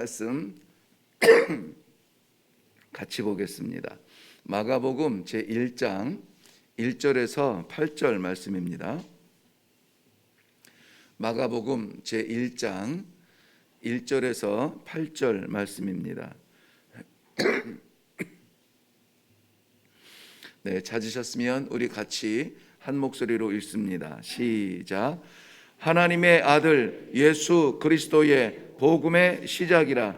말씀 같이 보겠습니다. 마가복음 제1장 1절에서 8절 말씀입니다. 마가복음 제1장 1절에서 8절 말씀입니다. 네, 찾으셨으면 우리 같이 한 목소리로 읽습니다. 시작. 하나님의 아들 예수 그리스도의 복음의 시작이라.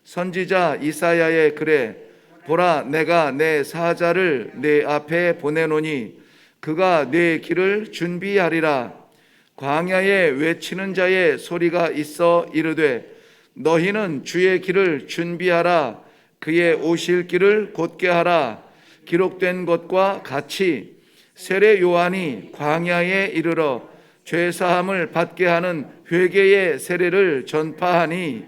선지자 이사야의 글에 보라, 내가 내 사자를 내 앞에 보내노니 그가 내 길을 준비하리라. 광야에 외치는 자의 소리가 있어 이르되 너희는 주의 길을 준비하라. 그의 오실 길을 곧게 하라. 기록된 것과 같이 세례 요한이 광야에 이르러 죄사함을 받게 하는 회개의 세례를 전파하니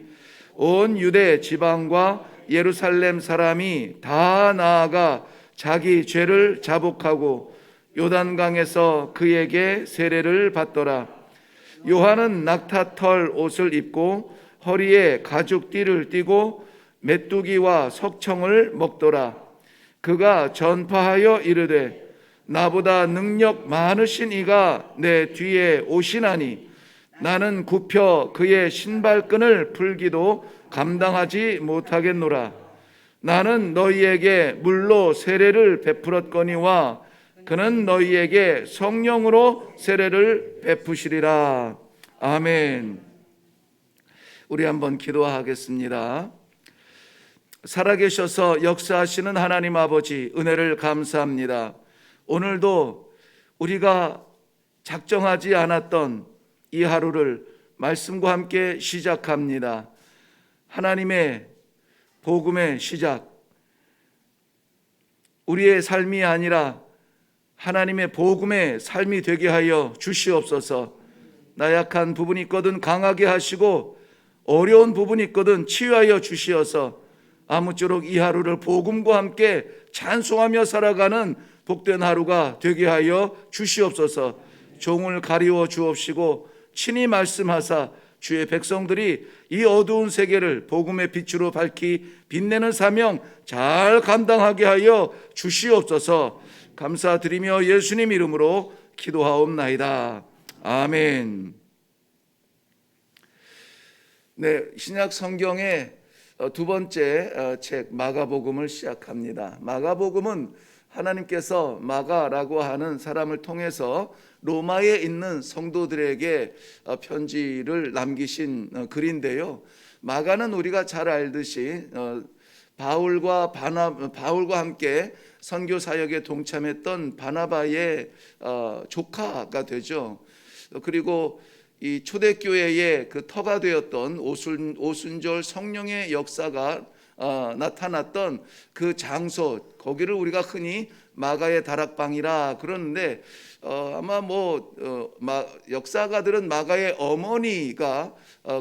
온 유대 지방과 예루살렘 사람이 다 나아가 자기 죄를 자복하고 요단강에서 그에게 세례를 받더라. 요한은 낙타털 옷을 입고 허리에 가죽띠를 띠고 메뚜기와 석청을 먹더라. 그가 전파하여 이르되 나보다 능력 많으신 이가 내 뒤에 오시나니 나는 굽혀 그의 신발끈을 풀기도 감당하지 못하겠노라. 나는 너희에게 물로 세례를 베풀었거니와 그는 너희에게 성령으로 세례를 베푸시리라. 아멘. 우리 한번 기도하겠습니다. 살아계셔서 역사하시는 하나님 아버지, 은혜를 감사합니다. 오늘도 우리가 작정하지 않았던 이 하루를 말씀과 함께 시작합니다. 하나님의 복음의 시작, 우리의 삶이 아니라 하나님의 복음의 삶이 되게 하여 주시옵소서. 나약한 부분이 있거든 강하게 하시고 어려운 부분이 있거든 치유하여 주시어서 아무쪼록 이 하루를 복음과 함께 찬송하며 살아가는 복된 하루가 되게 하여 주시옵소서. 종을 가리워 주옵시고 친히 말씀하사 주의 백성들이 이 어두운 세계를 복음의 빛으로 밝히 빛내는 사명 잘 감당하게 하여 주시옵소서. 감사드리며 예수님 이름으로 기도하옵나이다. 아멘. 네, 신약 성경의 두 번째 책 마가복음을 시작합니다. 마가복음은 하나님께서 마가라고 하는 사람을 통해서 로마에 있는 성도들에게 편지를 남기신 글인데요. 마가는 우리가 잘 알듯이 바울과 함께 선교 사역에 동참했던 바나바의 조카가 되죠. 그리고 이 초대교회의 그 터가 되었던 오순절 성령의 역사가 나타났던 그 장소, 거기를 우리가 흔히 마가의 다락방이라 그러는데 아마 역사가들은 마가의 어머니가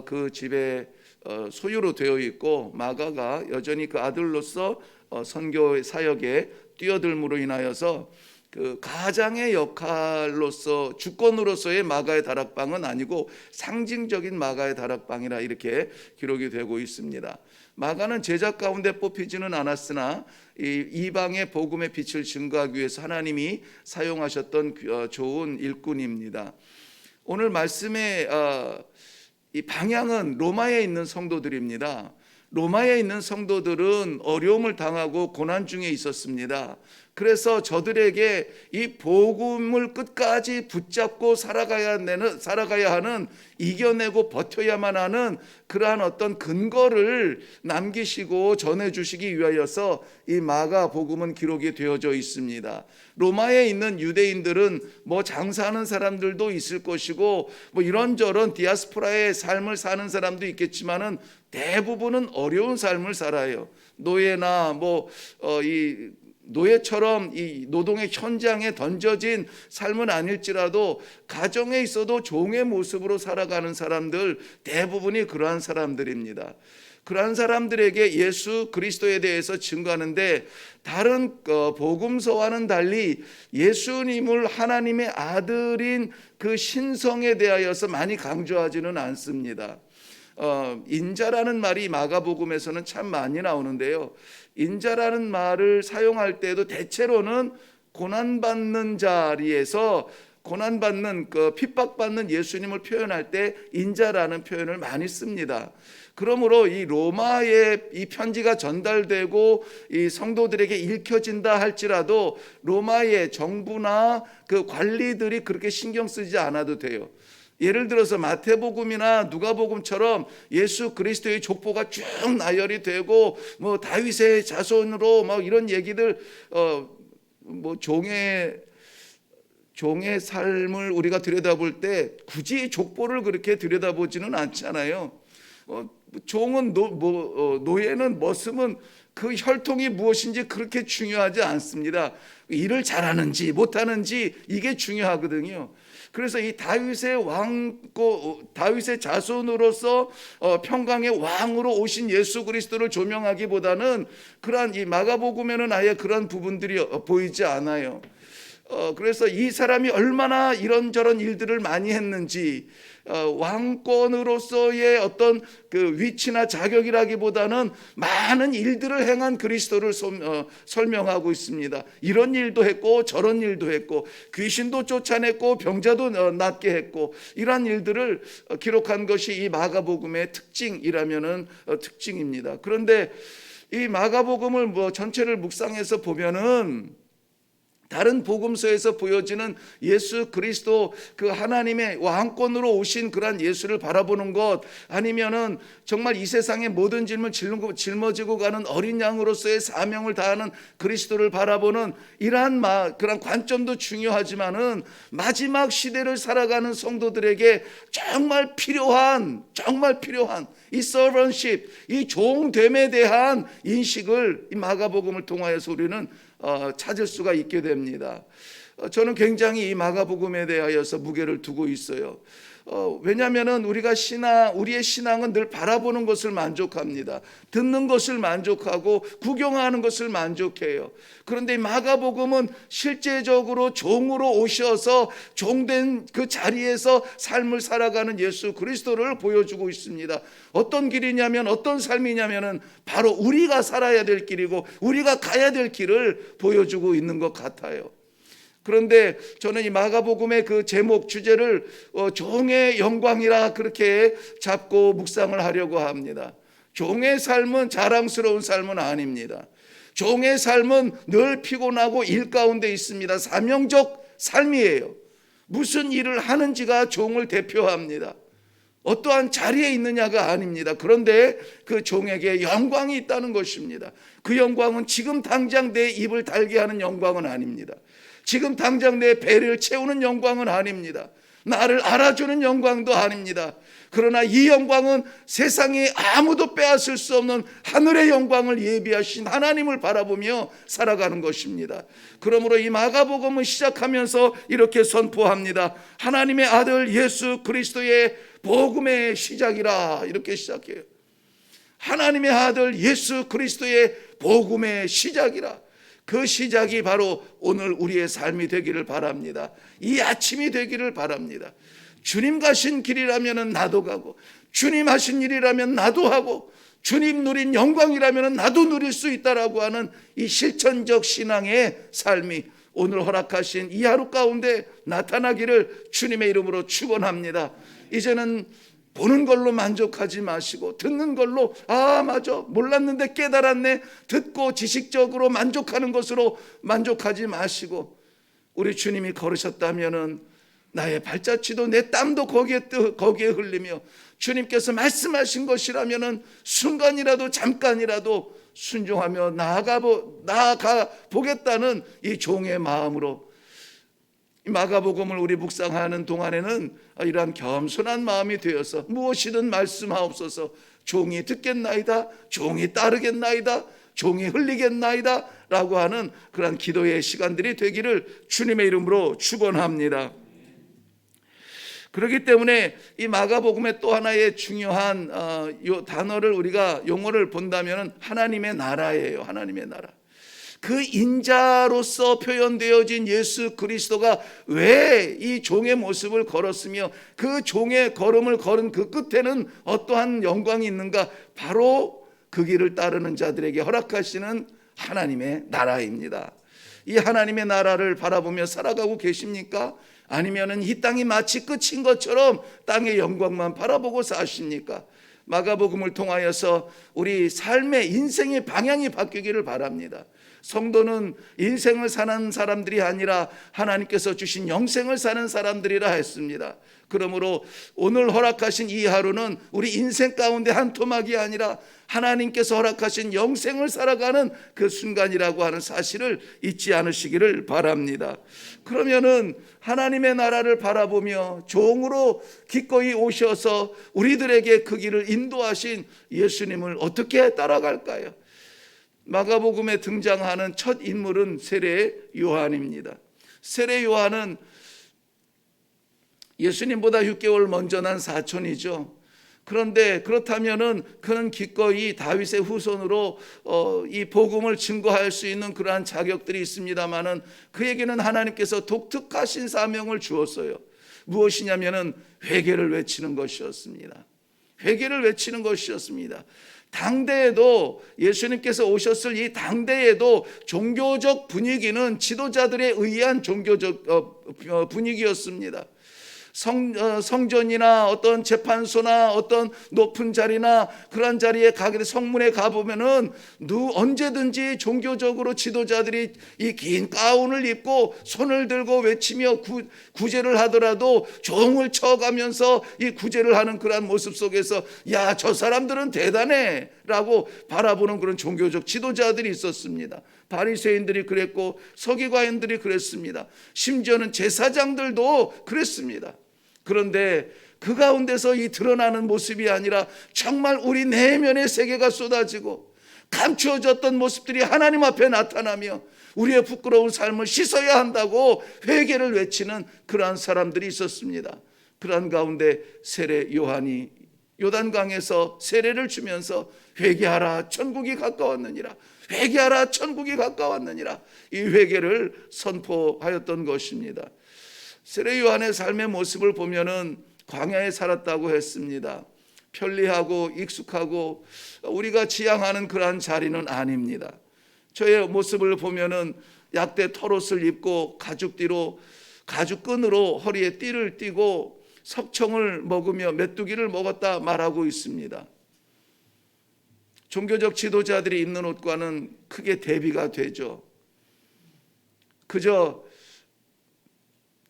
그 집에 소유로 되어 있고 마가가 여전히 그 아들로서 선교 사역에 뛰어들므로 인하여서 그 가장의 역할로서 주권으로서의 마가의 다락방은 아니고 상징적인 마가의 다락방이라 이렇게 기록이 되고 있습니다. 마가는 제자 가운데 뽑히지는 않았으나 이방의 복음의 빛을 증거하기 위해서 하나님이 사용하셨던 좋은 일꾼입니다. 오늘 말씀의 이 방향은 로마에 있는 성도들입니다. 로마에 있는 성도들은 어려움을 당하고 고난 중에 있었습니다. 그래서 저들에게 이 복음을 끝까지 붙잡고 살아가야 하는, 이겨내고 버텨야만 하는 그러한 어떤 근거를 남기시고 전해주시기 위하여서 이 마가 복음은 기록이 되어져 있습니다. 로마에 있는 유대인들은 장사하는 사람들도 있을 것이고 이런저런 디아스포라의 삶을 사는 사람도 있겠지만은 대부분은 어려운 삶을 살아요. 노예나 이 노예처럼 이 노동의 현장에 던져진 삶은 아닐지라도 가정에 있어도 종의 모습으로 살아가는 사람들, 대부분이 그러한 사람들입니다. 그러한 사람들에게 예수 그리스도에 대해서 증거하는데 다른 복음서와는 달리 예수님을 하나님의 아들인 그 신성에 대하여서 많이 강조하지는 않습니다. 인자라는 말이 마가복음에서는 참 많이 나오는데요. 인자라는 말을 사용할 때도 대체로는 고난받는 자리에서 고난받는 핍박받는 예수님을 표현할 때 인자라는 표현을 많이 씁니다. 그러므로 이 로마에 이 편지가 전달되고 이 성도들에게 읽혀진다 할지라도 로마의 정부나 그 관리들이 그렇게 신경 쓰지 않아도 돼요. 예를 들어서 마태복음이나 누가복음처럼 예수 그리스도의 족보가 쭉 나열이 되고 뭐 다윗의 자손으로 막 이런 얘기들 뭐 종의 삶을 우리가 들여다볼 때 굳이 족보를 그렇게 들여다보지는 않잖아요. 종은 노예는 머슴은 그 혈통이 무엇인지 그렇게 중요하지 않습니다. 일을 잘하는지 못하는지 이게 중요하거든요. 그래서 이 다윗의 다윗의 자손으로서 평강의 왕으로 오신 예수 그리스도를 조명하기보다는 그러한 이 마가복음에는 아예 그런 부분들이 보이지 않아요. 그래서 이 사람이 얼마나 이런저런 일들을 많이 했는지 왕권으로서의 어떤 그 위치나 자격이라기보다는 많은 일들을 행한 그리스도를 설명하고 있습니다. 이런 일도 했고 저런 일도 했고 귀신도 쫓아냈고 병자도 낫게 했고 이러한 일들을 기록한 것이 이 마가복음의 특징이라면은 특징입니다. 그런데 이 마가복음을 전체를 묵상해서 보면은 다른 복음서에서 보여지는 예수 그리스도 그 하나님의 왕권으로 오신 그러한 예수를 바라보는 것 아니면은 정말 이 세상의 모든 짐을 짊어지고 가는 어린 양으로서의 사명을 다하는 그리스도를 바라보는 이러한 그런 관점도 중요하지만은 마지막 시대를 살아가는 성도들에게 정말 필요한 이 서번십, 이 종됨에 대한 인식을 이 마가복음을 통하여서 우리는 찾을 수가 있게 됩니다. 저는 굉장히 이 마가복음에 대하여서 무게를 두고 있어요. 왜냐하면 우리의 신앙은 늘 바라보는 것을 만족합니다. 듣는 것을 만족하고 구경하는 것을 만족해요. 그런데 이 마가복음은 실제적으로 종으로 오셔서 종된 그 자리에서 삶을 살아가는 예수 그리스도를 보여주고 있습니다. 어떤 길이냐면 어떤 삶이냐면은 바로 우리가 살아야 될 길이고 우리가 가야 될 길을 보여주고 있는 것 같아요. 그런데 저는 이 마가복음의 그 제목 주제를 종의 영광이라 그렇게 잡고 묵상을 하려고 합니다. 종의 삶은 자랑스러운 삶은 아닙니다. 종의 삶은 늘 피곤하고 일 가운데 있습니다. 사명적 삶이에요. 무슨 일을 하는지가 종을 대표합니다. 어떠한 자리에 있느냐가 아닙니다. 그런데 그 종에게 영광이 있다는 것입니다. 그 영광은 지금 당장 내 입을 달게 하는 영광은 아닙니다. 지금 당장 내 배를 채우는 영광은 아닙니다. 나를 알아주는 영광도 아닙니다. 그러나 이 영광은 세상에 아무도 빼앗을 수 없는 하늘의 영광을 예비하신 하나님을 바라보며 살아가는 것입니다. 그러므로 이 마가복음을 시작하면서 이렇게 선포합니다. 하나님의 아들 예수 그리스도의 복음의 시작이라 이렇게 시작해요. 하나님의 아들 예수 그리스도의 복음의 시작이라. 그 시작이 바로 오늘 우리의 삶이 되기를 바랍니다. 이 아침이 되기를 바랍니다. 주님 가신 길이라면 나도 가고 주님 하신 일이라면 나도 하고 주님 누린 영광이라면 나도 누릴 수 있다라고 하는 이 실천적 신앙의 삶이 오늘 허락하신 이 하루 가운데 나타나기를 주님의 이름으로 축원합니다. 이제는 보는 걸로 만족하지 마시고 듣는 걸로 맞아 몰랐는데 깨달았네 듣고 지식적으로 만족하는 것으로 만족하지 마시고 우리 주님이 걸으셨다면은 나의 발자취도 내 땀도 거기에 흘리며 주님께서 말씀하신 것이라면은 순간이라도 잠깐이라도 순종하며 나아가 보겠다는 이 종의 마음으로 마가복음을 우리 묵상하는 동안에는 이러한 겸손한 마음이 되어서 무엇이든 말씀하옵소서. 종이 듣겠나이다, 종이 따르겠나이다, 종이 흘리겠나이다 라고 하는 그러한 기도의 시간들이 되기를 주님의 이름으로 축원합니다. 그렇기 때문에 이 마가복음의 또 하나의 중요한 요 단어를 우리가 용어를 본다면 하나님의 나라예요. 하나님의 나라. 그 인자로서 표현되어진 예수 그리스도가 왜 이 종의 모습을 걸었으며 그 종의 걸음을 걸은 그 끝에는 어떠한 영광이 있는가? 바로 그 길을 따르는 자들에게 허락하시는 하나님의 나라입니다. 이 하나님의 나라를 바라보며 살아가고 계십니까? 아니면은 이 땅이 마치 끝인 것처럼 땅의 영광만 바라보고 사십니까? 마가복음을 통하여서 우리 삶의 인생의 방향이 바뀌기를 바랍니다. 성도는 인생을 사는 사람들이 아니라 하나님께서 주신 영생을 사는 사람들이라 했습니다. 그러므로 오늘 허락하신 이 하루는 우리 인생 가운데 한 토막이 아니라 하나님께서 허락하신 영생을 살아가는 그 순간이라고 하는 사실을 잊지 않으시기를 바랍니다. 그러면은 하나님의 나라를 바라보며 종으로 기꺼이 오셔서 우리들에게 그 길을 인도하신 예수님을 어떻게 따라갈까요? 마가복음에 등장하는 첫 인물은 세례 요한입니다. 세례 요한은 예수님보다 6개월 먼저 난 사촌이죠. 그런데 그렇다면은 그는 기꺼이 다윗의 후손으로 이 복음을 증거할 수 있는 그러한 자격들이 있습니다만은 그에게는 하나님께서 독특하신 사명을 주었어요. 무엇이냐면은 회개를 외치는 것이었습니다. 회개를 외치는 것이었습니다. 당대에도 예수님께서 오셨을 이 당대에도 종교적 분위기는 지도자들에 의한 종교적 분위기였습니다. 성전이나 어떤 재판소나 어떤 높은 자리나 그런 자리에 가게 돼 성문에 가보면은 언제든지 종교적으로 지도자들이 이 긴 가운을 입고 손을 들고 외치며 구제를 하더라도 종을 쳐가면서 이 구제를 하는 그러한 모습 속에서 야, 저 사람들은 대단해 라고 바라보는 그런 종교적 지도자들이 있었습니다. 바리새인들이 그랬고 서기관들이 그랬습니다. 심지어는 제사장들도 그랬습니다. 그런데 그 가운데서 이 드러나는 모습이 아니라 정말 우리 내면의 세계가 쏟아지고 감추어졌던 모습들이 하나님 앞에 나타나며 우리의 부끄러운 삶을 씻어야 한다고 회개를 외치는 그러한 사람들이 있었습니다. 그러한 가운데 세례 요한이 요단강에서 세례를 주면서 회개하라 천국이 가까웠느니라, 회개하라 천국이 가까웠느니라, 이 회개를 선포하였던 것입니다. 세례 요한의 삶의 모습을 보면은 광야에 살았다고 했습니다. 편리하고 익숙하고 우리가 지향하는 그러한 자리는 아닙니다. 저의 모습을 보면은 약대 털옷을 입고 가죽끈으로 허리에 띠를 띠고 석청을 먹으며 메뚜기를 먹었다 말하고 있습니다. 종교적 지도자들이 입는 옷과는 크게 대비가 되죠. 그저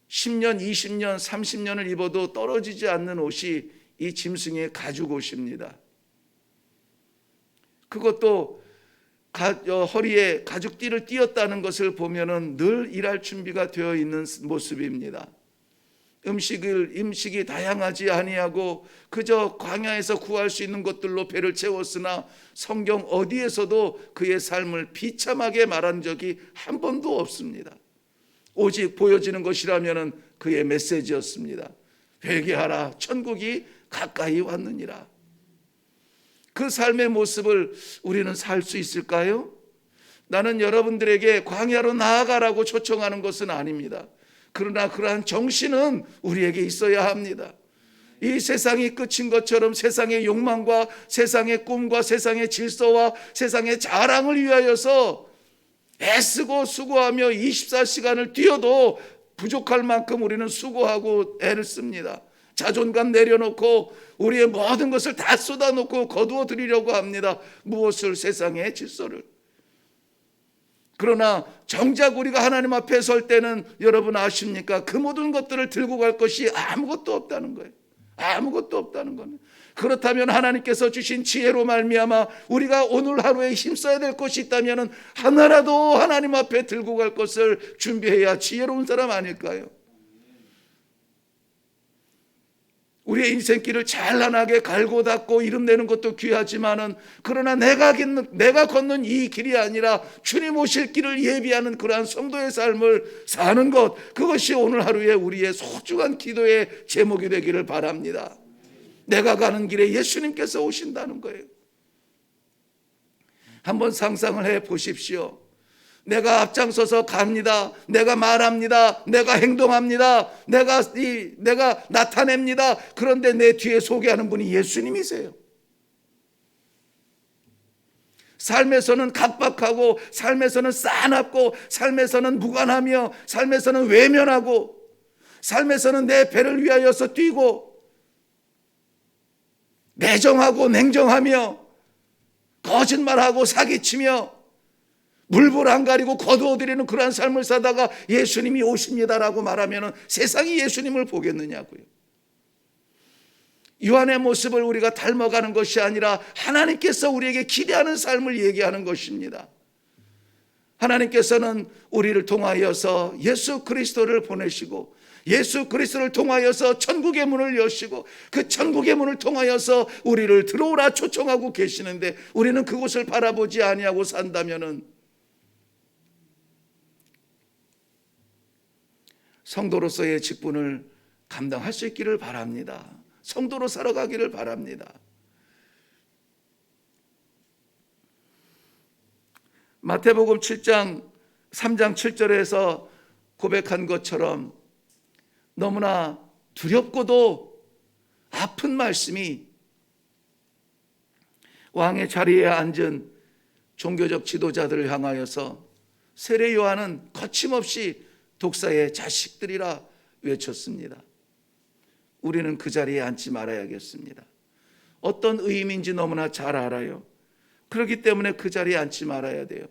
10년, 20년, 30년을 입어도 떨어지지 않는 옷이 이 짐승의 가죽 옷입니다. 그것도 허리에 가죽띠를 띄었다는 것을 보면은 늘 일할 준비가 되어 있는 모습입니다. 음식이 다양하지 아니하고 그저 광야에서 구할 수 있는 것들로 배를 채웠으나 성경 어디에서도 그의 삶을 비참하게 말한 적이 한 번도 없습니다. 오직 보여지는 것이라면 그의 메시지였습니다. 회개하라 천국이 가까이 왔느니라. 그 삶의 모습을 우리는 살 수 있을까요? 나는 여러분들에게 광야로 나아가라고 초청하는 것은 아닙니다. 그러나 그러한 정신은 우리에게 있어야 합니다. 이 세상이 끝인 것처럼 세상의 욕망과 세상의 꿈과 세상의 질서와 세상의 자랑을 위하여서 애쓰고 수고하며 24시간을 뛰어도 부족할 만큼 우리는 수고하고 애를 씁니다. 자존감 내려놓고 우리의 모든 것을 다 쏟아놓고 거두어 드리려고 합니다. 무엇을? 세상의 질서를. 그러나 정작 우리가 하나님 앞에 설 때는 여러분 아십니까? 그 모든 것들을 들고 갈 것이 아무것도 없다는 거예요. 아무것도 없다는 겁니다. 그렇다면 하나님께서 주신 지혜로 말미암아 우리가 오늘 하루에 힘써야 될 것이 있다면 하나라도 하나님 앞에 들고 갈 것을 준비해야 지혜로운 사람 아닐까요? 우리의 인생길을 찬란하게 갈고 닦고 이름내는 것도 귀하지만은 그러나 내가 걷는 이 길이 아니라 주님 오실 길을 예비하는 그러한 성도의 삶을 사는 것, 그것이 오늘 하루에 우리의 소중한 기도의 제목이 되기를 바랍니다. 내가 가는 길에 예수님께서 오신다는 거예요. 한번 상상을 해 보십시오. 내가 앞장서서 갑니다. 내가 말합니다. 내가 행동합니다. 내가 나타냅니다. 그런데 내 뒤에 소개하는 분이 예수님이세요. 삶에서는 각박하고, 삶에서는 싸납고, 삶에서는 무관하며, 삶에서는 외면하고, 삶에서는 내 배를 위하여서 뛰고, 매정하고 냉정하며, 거짓말하고 사기치며, 물불 안 가리고 거두어들이는 그러한 삶을 사다가 예수님이 오십니다라고 말하면 세상이 예수님을 보겠느냐고요. 요한의 모습을 우리가 닮아가는 것이 아니라 하나님께서 우리에게 기대하는 삶을 얘기하는 것입니다. 하나님께서는 우리를 통하여서 예수 그리스도를 보내시고, 예수 그리스도를 통하여서 천국의 문을 여시고, 그 천국의 문을 통하여서 우리를 들어오라 초청하고 계시는데, 우리는 그곳을 바라보지 아니하고 산다면은 성도로서의 직분을 감당할 수 있기를 바랍니다. 성도로 살아가기를 바랍니다. 마태복음 3장 7절에서 고백한 것처럼 너무나 두렵고도 아픈 말씀이 왕의 자리에 앉은 종교적 지도자들을 향하여서 세례 요한은 거침없이 독사의 자식들이라 외쳤습니다. 우리는 그 자리에 앉지 말아야겠습니다. 어떤 의미인지 너무나 잘 알아요. 그렇기 때문에 그 자리에 앉지 말아야 돼요.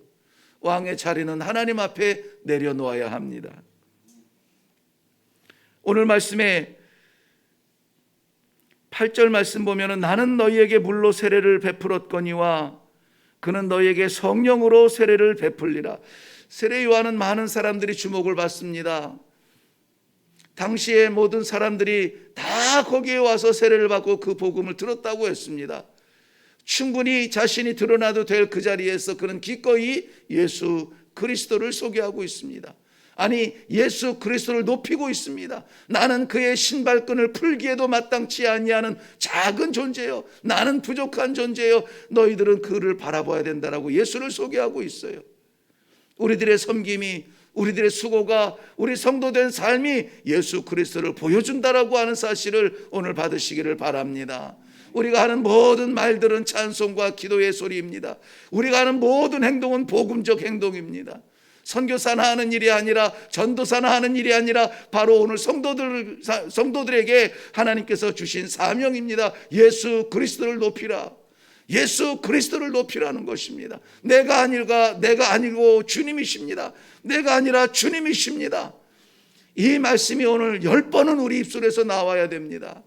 왕의 자리는 하나님 앞에 내려놓아야 합니다. 오늘 말씀에 8절 말씀 보면은 나는 너희에게 물로 세례를 베풀었거니와 그는 너희에게 성령으로 세례를 베풀리라. 세례 요한은 많은 사람들이 주목을 받습니다. 당시에 모든 사람들이 다 거기에 와서 세례를 받고 그 복음을 들었다고 했습니다. 충분히 자신이 드러나도 될 그 자리에서 그는 기꺼이 예수 그리스도를 소개하고 있습니다. 아니, 예수 그리스도를 높이고 있습니다. 나는 그의 신발끈을 풀기에도 마땅치 아니하는 작은 존재요, 나는 부족한 존재요, 너희들은 그를 바라봐야 된다라고 예수를 소개하고 있어요. 우리들의 섬김이, 우리들의 수고가, 우리 성도된 삶이 예수 그리스도를 보여준다라고 하는 사실을 오늘 받으시기를 바랍니다. 우리가 하는 모든 말들은 찬송과 기도의 소리입니다. 우리가 하는 모든 행동은 복음적 행동입니다. 선교사나 하는 일이 아니라, 전도사나 하는 일이 아니라 바로 오늘 성도들에게 하나님께서 주신 사명입니다. 예수 그리스도를 높이라. 예수 그리스도를 높이라는 것입니다. 내가 아니고 주님이십니다. 내가 아니라 주님이십니다. 이 말씀이 오늘 10번은 우리 입술에서 나와야 됩니다.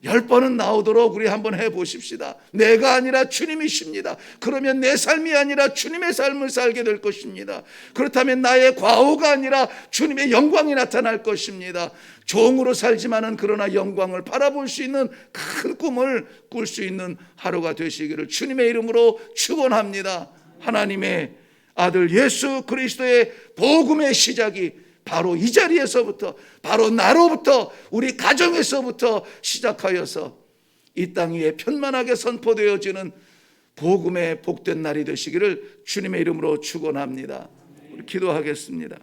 10번은 나오도록 우리 한번 해보십시다. 내가 아니라 주님이십니다. 그러면 내 삶이 아니라 주님의 삶을 살게 될 것입니다. 그렇다면 나의 과오가 아니라 주님의 영광이 나타날 것입니다. 종으로 살지만은 그러나 영광을 바라볼 수 있는 큰 꿈을 꿀 수 있는 하루가 되시기를 주님의 이름으로 축원합니다. 하나님의 아들 예수 그리스도의 복음의 시작이 바로 이 자리에서부터, 바로 나로부터, 우리 가정에서부터 시작하여서 이 땅 위에 편만하게 선포되어지는 복음의 복된 날이 되시기를 주님의 이름으로 축원합니다. 우리 기도하겠습니다.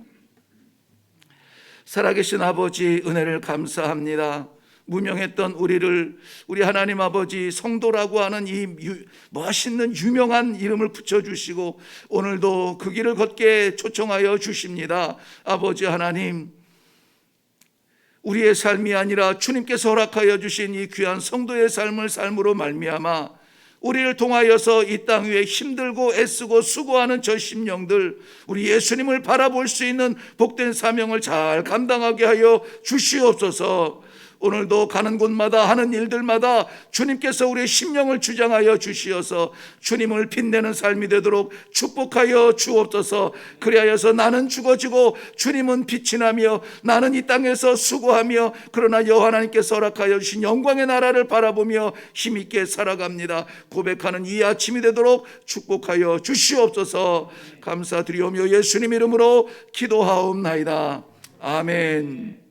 살아계신 아버지, 은혜를 감사합니다. 무명했던 우리 하나님 아버지, 성도라고 하는 이 멋있는 유명한 이름을 붙여주시고 오늘도 그 길을 걷게 초청하여 주십니다. 아버지 하나님, 우리의 삶이 아니라 주님께서 허락하여 주신 이 귀한 성도의 삶으로 말미암아 우리를 통하여서 이 땅 위에 힘들고 애쓰고 수고하는 저 심령들, 우리 예수님을 바라볼 수 있는 복된 사명을 잘 감당하게 하여 주시옵소서. 오늘도 가는 곳마다 하는 일들마다 주님께서 우리의 심령을 주장하여 주시어서 주님을 빛내는 삶이 되도록 축복하여 주옵소서. 그리하여서 나는 죽어지고 주님은 빛이 나며 나는 이 땅에서 수고하며 그러나 여호와 하나님께서 허락하여 주신 영광의 나라를 바라보며 힘있게 살아갑니다 고백하는 이 아침이 되도록 축복하여 주시옵소서. 감사드리오며 예수님 이름으로 기도하옵나이다. 아멘.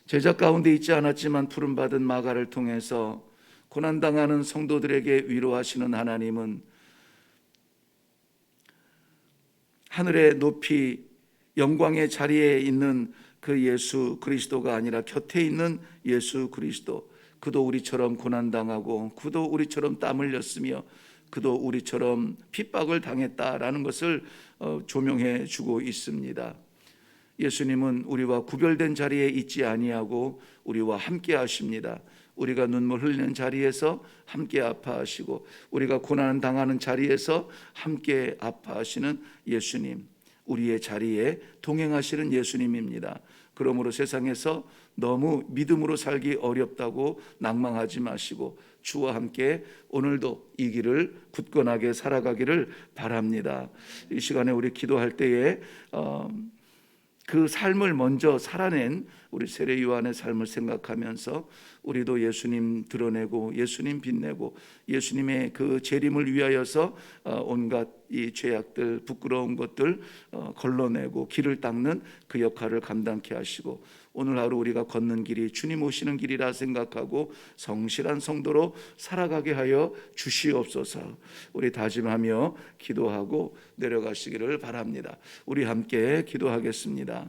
제자 가운데 있지 않았지만 부름받은 마가를 통해서 고난당하는 성도들에게 위로하시는 하나님은 하늘의 높이 영광의 자리에 있는 그 예수 그리스도가 아니라 곁에 있는 예수 그리스도, 그도 우리처럼 고난당하고 그도 우리처럼 땀 흘렸으며 그도 우리처럼 핍박을 당했다라는 것을 조명해 주고 있습니다. 예수님은 우리와 구별된 자리에 있지 아니하고 우리와 함께 하십니다. 우리가 눈물 흘리는 자리에서 함께 아파하시고 우리가 고난 당하는 자리에서 함께 아파하시는 예수님, 우리의 자리에 동행하시는 예수님입니다. 그러므로 세상에서 너무 믿음으로 살기 어렵다고 낭망하지 마시고 주와 함께 오늘도 이 길을 굳건하게 살아가기를 바랍니다. 이 시간에 우리 기도할 때에 그 삶을 먼저 살아낸 우리 세례 요한의 삶을 생각하면서 우리도 예수님 드러내고 예수님 빛내고 예수님의 그 재림을 위하여서 온갖 이 죄악들, 부끄러운 것들 걸러내고 길을 닦는 그 역할을 감당케 하시고 오늘 하루 우리가 걷는 길이 주님 오시는 길이라 생각하고 성실한 성도로 살아가게 하여 주시옵소서. 우리 다짐하며 기도하고 내려가시기를 바랍니다. 우리 함께 기도하겠습니다.